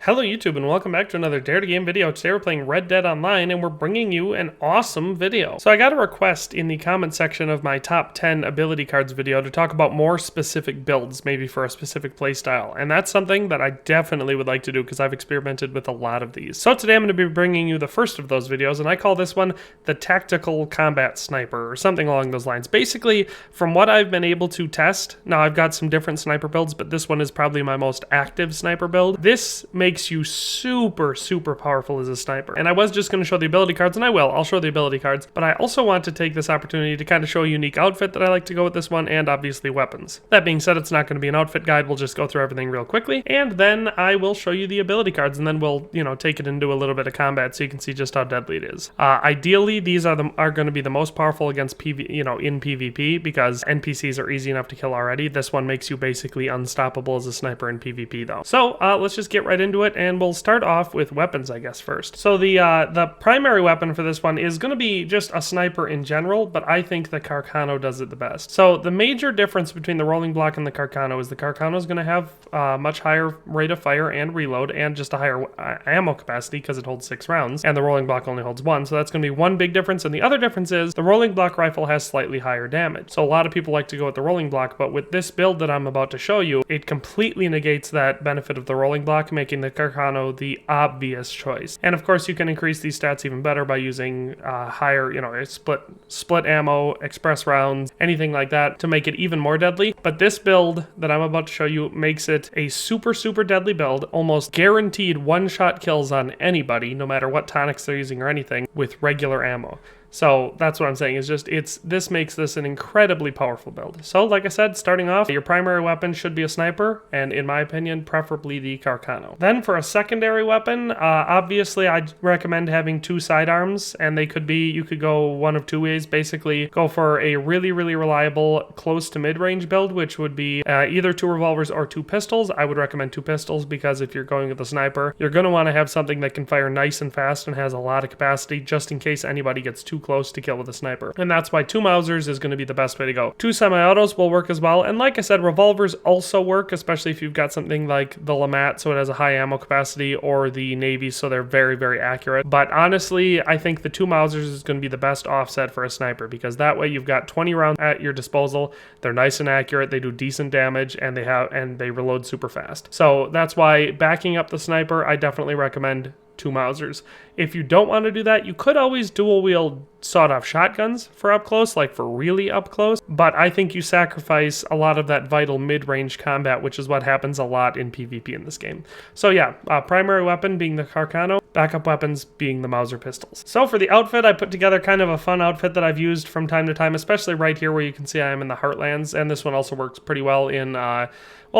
Hello YouTube and welcome back to another Dare to Game video. Today we're playing Red Dead Online and we're bringing you an awesome video. So I got a request in the comment section of my top 10 ability cards video to talk about more specific builds, maybe for a specific playstyle. And that's something that I definitely would like to do because I've experimented with a lot of these. So today I'm going to be bringing you the first of those videos, and I call this one the Tactical Combat Sniper or something along those lines. Basically, from what I've been able to test, now I've got some different sniper builds, but this one is probably my most active sniper build. This makes you super powerful as a sniper. And I was just going to show the ability cards, and I'll show the ability cards, but I also want to take this opportunity to kind of show a unique outfit that I like to go with this one, and obviously weapons. That being said, it's not going to be an outfit guide. We'll just go through everything real quickly, and then I will show you the ability cards, and then we'll, take it into a little bit of combat so you can see just how deadly it is. Ideally, these are going to be the most powerful against in PvP, because NPCs are easy enough to kill already. This one makes you basically unstoppable as a sniper in PvP though. So let's just get right into it, and we'll start off with weapons, I guess, first. So the primary weapon for this one is going to be just a sniper in general, but I think the Carcano does it the best. So the major difference between the rolling block and the Carcano is the Carcano is going to have a much higher rate of fire and reload, and just a higher ammo capacity because it holds 6 rounds, and the rolling block only holds 1. So that's going to be one big difference. And the other difference is the rolling block rifle has slightly higher damage. So a lot of people like to go with the rolling block, but with this build that I'm about to show you, it completely negates that benefit of the rolling block, making the Carcano the obvious choice. And of course, you can increase these stats even better by using higher, split ammo, express rounds, anything like that to make it even more deadly. But this build that I'm about to show you makes it a super deadly build, almost guaranteed one-shot kills on anybody, no matter what tonics they're using or anything, with regular ammo. So that's what I'm saying, is just this makes this an incredibly powerful build. So like I said, starting off, your primary weapon should be a sniper, and in my opinion, preferably the Carcano. Then for a secondary weapon, obviously I'd recommend having 2 sidearms, and you could go one of 2 ways. Basically, go for a really reliable close to mid-range build, which would be either 2 revolvers or 2 pistols. I would recommend 2 pistols because if you're going with a sniper, you're going to want to have something that can fire nice and fast and has a lot of capacity just in case anybody gets too close to kill with a sniper. And that's why 2 Mausers is going to be the best way to go. 2 semi-autos will work as well, and like I said, revolvers also work, especially if you've got something like the Lamat, so it has a high ammo capacity, or the Navy, so they're very accurate. But honestly, I think the 2 Mausers is going to be the best offset for a sniper, because that way you've got 20 rounds at your disposal. They're nice and accurate, they do decent damage, and they reload super fast. So that's why, backing up the sniper, I definitely recommend 2 Mausers. If you don't want to do that, you could always dual wield sawed-off shotguns for up close, like for really up close, but I think you sacrifice a lot of that vital mid-range combat, which is what happens a lot in PvP in this game. So yeah, primary weapon being the Carcano, backup weapons being the Mauser pistols. So for the outfit, I put together kind of a fun outfit that I've used from time to time, especially right here where you can see I am in the Heartlands, and this one also works pretty well in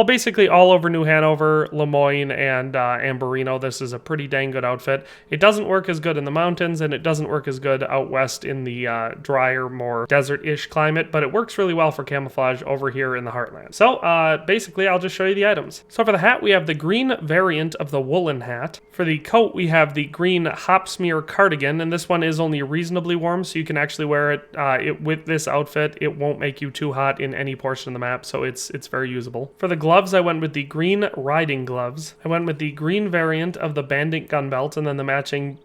basically all over New Hanover, Lemoyne, and Amberino. This is a pretty dang good outfit. It doesn't work as good in the mountains, and it doesn't work as good out west in the drier, more desert-ish climate, but it works really well for camouflage over here in the Heartland. So basically, I'll just show you the items. So for the hat, we have the green variant of the woolen hat. For the coat, we have the green hop smear cardigan, and this one is only reasonably warm, so you can actually wear it, with this outfit. It won't make you too hot in any portion of the map, so it's very usable. For the gloves, I went with the green riding gloves. I went with the green variant of the bandit gun belt, and then the matching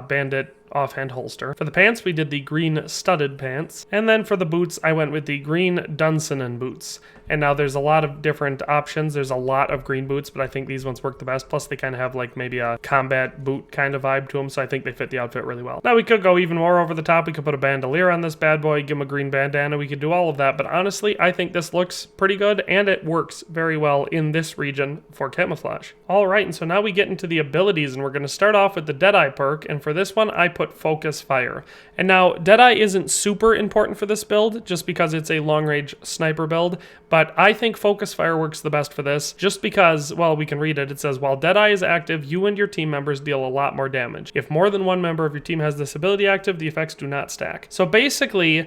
bandit offhand holster. For the pants, we did the green studded pants. And then for the boots, I went with the green Dunsinane boots. And now there's a lot of different options. There's a lot of green boots, but I think these ones work the best. Plus they kind of have like maybe a combat boot kind of vibe to them, so I think they fit the outfit really well. Now we could go even more over the top. We could put a bandolier on this bad boy, give him a green bandana. We could do all of that, but honestly, I think this looks pretty good, and it works very well in this region for camouflage. All right, and so now we get into the abilities, and we're going to start off with the Deadeye perk, and for this one, I put Focus Fire. And now, Deadeye isn't super important for this build, just because it's a long-range sniper build, but I think Focus Fire works the best for this, just because, well, we can read it. It says, while Deadeye is active, you and your team members deal a lot more damage. If more than one member of your team has this ability active, the effects do not stack. So basically,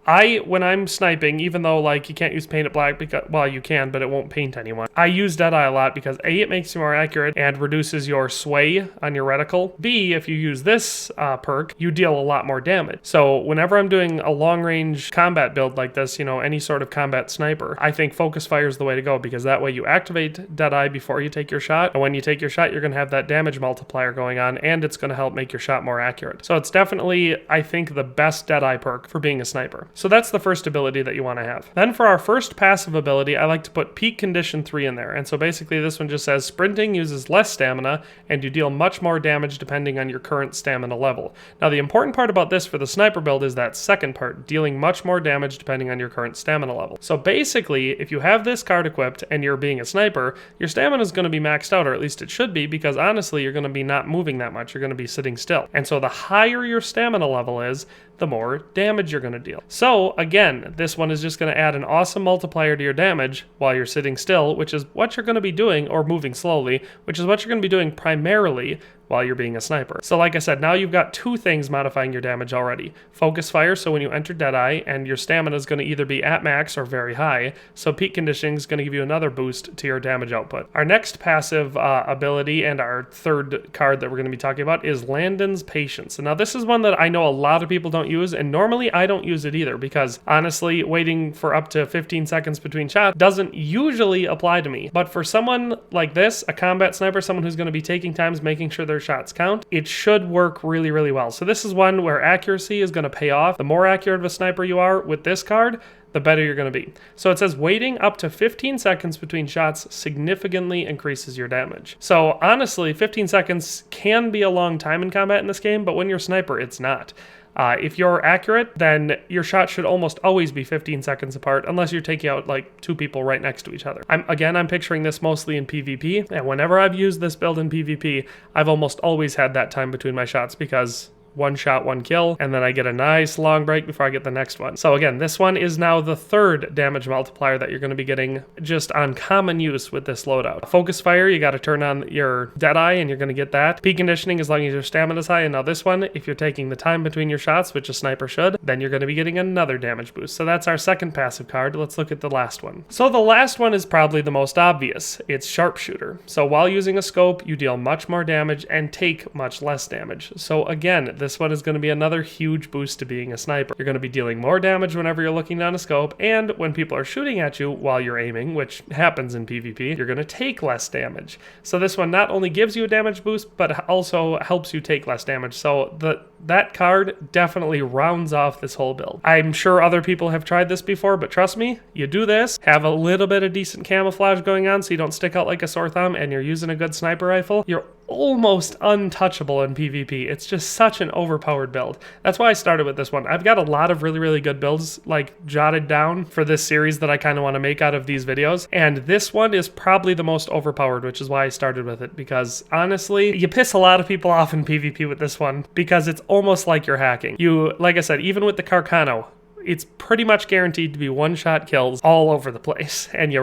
when I'm sniping, even though, like, you can't use Paint It Black, because, well, you can, but it won't paint anyone. I use Deadeye a lot because A, it makes you more accurate and reduces your sway on your reticle. B, if you use this perk, you deal a lot more damage. So whenever I'm doing a long-range combat build like this, any sort of combat sniper, I think Focus focus fire is the way to go, because that way you activate Deadeye before you take your shot, and when you take your shot, you're going to have that damage multiplier going on, and it's going to help make your shot more accurate. So it's definitely, I think, the best Deadeye perk for being a sniper. So that's the first ability that you want to have. Then for our first passive ability, I like to put Peak Condition 3 in there, and so basically this one just says sprinting uses less stamina, and you deal much more damage depending on your current stamina level. Now the important part about this for the sniper build is that second part, dealing much more damage depending on your current stamina level. So basically, if you have this card equipped and you're being a sniper, your stamina is going to be maxed out, or at least it should be, because honestly, you're going to be not moving that much. You're going to be sitting still. And so the higher your stamina level is, the more damage you're going to deal. So again, this one is just going to add an awesome multiplier to your damage while you're sitting still, which is what you're going to be doing, or moving slowly, which is what you're going to be doing primarily while you're being a sniper. So like I said, now you've got two things modifying your damage already. Focus fire, so when you enter Deadeye, and your stamina is going to either be at max or very high, so peak conditioning is going to give you another boost to your damage output. Our next passive ability, and our third card that we're going to be talking about, is Linde's Patience. And now this is one that I know a lot of people don't use, and normally I don't use it either, because honestly, waiting for up to 15 seconds between shots doesn't usually apply to me. But for someone like this, a combat sniper, someone who's going to be taking times making sure their shots count, it should work really, really well. So this is one where accuracy is going to pay off. The more accurate of a sniper you are with this card, the better you're going to be. So it says waiting up to 15 seconds between shots significantly increases your damage. So honestly, 15 seconds can be a long time in combat in this game, but when you're a sniper, it's not. If you're accurate, then your shot should almost always be 15 seconds apart, unless you're taking out like two people right next to each other. I'm picturing this mostly in PvP, and whenever I've used this build in PvP, I've almost always had that time between my shots, because one shot, one kill, and then I get a nice long break before I get the next one. So again, this one is now the third damage multiplier that you're going to be getting just on common use with this loadout. Focus fire, you got to turn on your Deadeye, and you're going to get that. Peak conditioning, as long as your stamina is high. And now this one, if you're taking the time between your shots, which a sniper should, then you're going to be getting another damage boost. So that's our second passive card. Let's look at the last one. So the last one is probably the most obvious. It's Sharpshooter. So while using a scope, you deal much more damage and take much less damage. So again, this one is going to be another huge boost to being a sniper. You're going to be dealing more damage whenever you're looking down a scope, and when people are shooting at you while you're aiming, which happens in PvP, you're going to take less damage. So this one not only gives you a damage boost, but also helps you take less damage. So that card definitely rounds off this whole build. I'm sure other people have tried this before, but trust me, you do this, have a little bit of decent camouflage going on so you don't stick out like a sore thumb, and you're using a good sniper rifle, you're almost untouchable in PvP. It's just such an overpowered build. That's why I started with this one. I've got a lot of really, really good builds like jotted down for this series that I kind of want to make out of these videos, and this one is probably the most overpowered, which is why I started with it, because honestly, you piss a lot of people off in PvP with this one, because it's almost like you're hacking. Like I said, even with the Carcano, it's pretty much guaranteed to be one-shot kills all over the place, and you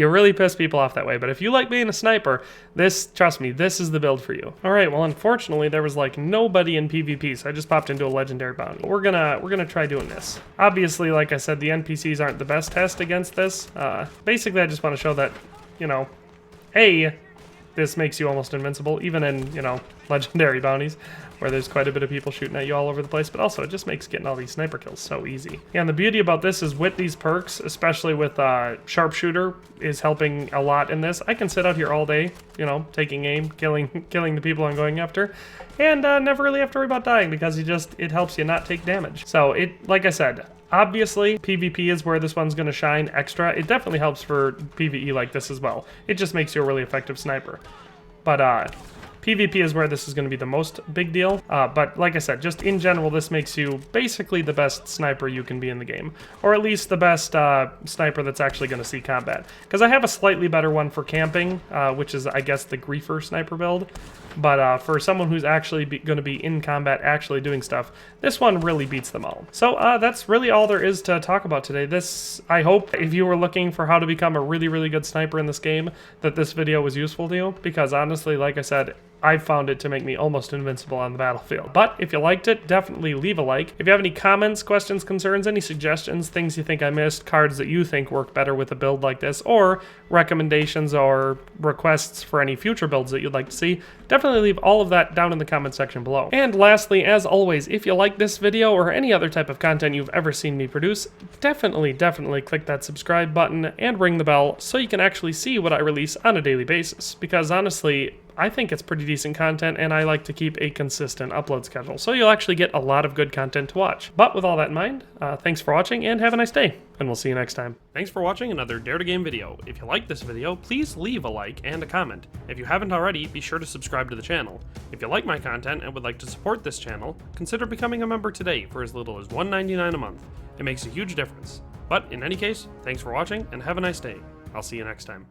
really piss people off that way. But if you like being a sniper, trust me, this is the build for you. All right, well, unfortunately, there was like nobody in PvP, so I just popped into a legendary bounty. We're gonna try doing this. Obviously, like I said, the NPCs aren't the best test against this. Basically, I just want to show that, this makes you almost invincible, even in, legendary bounties, where there's quite a bit of people shooting at you all over the place, but also it just makes getting all these sniper kills so easy. Yeah, and the beauty about this is with these perks, especially with Sharpshooter, is helping a lot in this. I can sit out here all day, taking aim, killing the people I'm going after, and never really have to worry about dying, because it helps you not take damage. So like I said, obviously, PvP is where this one's going to shine extra. It definitely helps for PvE like this as well. It just makes you a really effective sniper. But PvP is where this is going to be the most big deal. But like I said, just in general, this makes you basically the best sniper you can be in the game. Or at least the best sniper that's actually going to see combat. Because I have a slightly better one for camping, which is, I guess, the Griefer sniper build. But for someone who's actually going to be in combat, actually doing stuff, this one really beats them all. So that's really all there is to talk about today. I hope if you were looking for how to become a really, really good sniper in this game, that this video was useful to you. Because honestly, like I said, I've found it to make me almost invincible on the battlefield. But if you liked it, definitely leave a like. If you have any comments, questions, concerns, any suggestions, things you think I missed, cards that you think work better with a build like this, or recommendations or requests for any future builds that you'd like to see, definitely leave all of that down in the comment section below. And lastly, as always, if you like this video or any other type of content you've ever seen me produce, definitely click that subscribe button and ring the bell so you can actually see what I release on a daily basis. Because honestly, I think it's pretty decent content, and I like to keep a consistent upload schedule, so you'll actually get a lot of good content to watch. But with all that in mind, thanks for watching, and have a nice day, and we'll see you next time. Thanks for watching another Dare to Game video. If you like this video, please leave a like and a comment. If you haven't already, be sure to subscribe to the channel. If you like my content and would like to support this channel, consider becoming a member today for as little as $1.99 a month. It makes a huge difference. But in any case, thanks for watching, and have a nice day. I'll see you next time.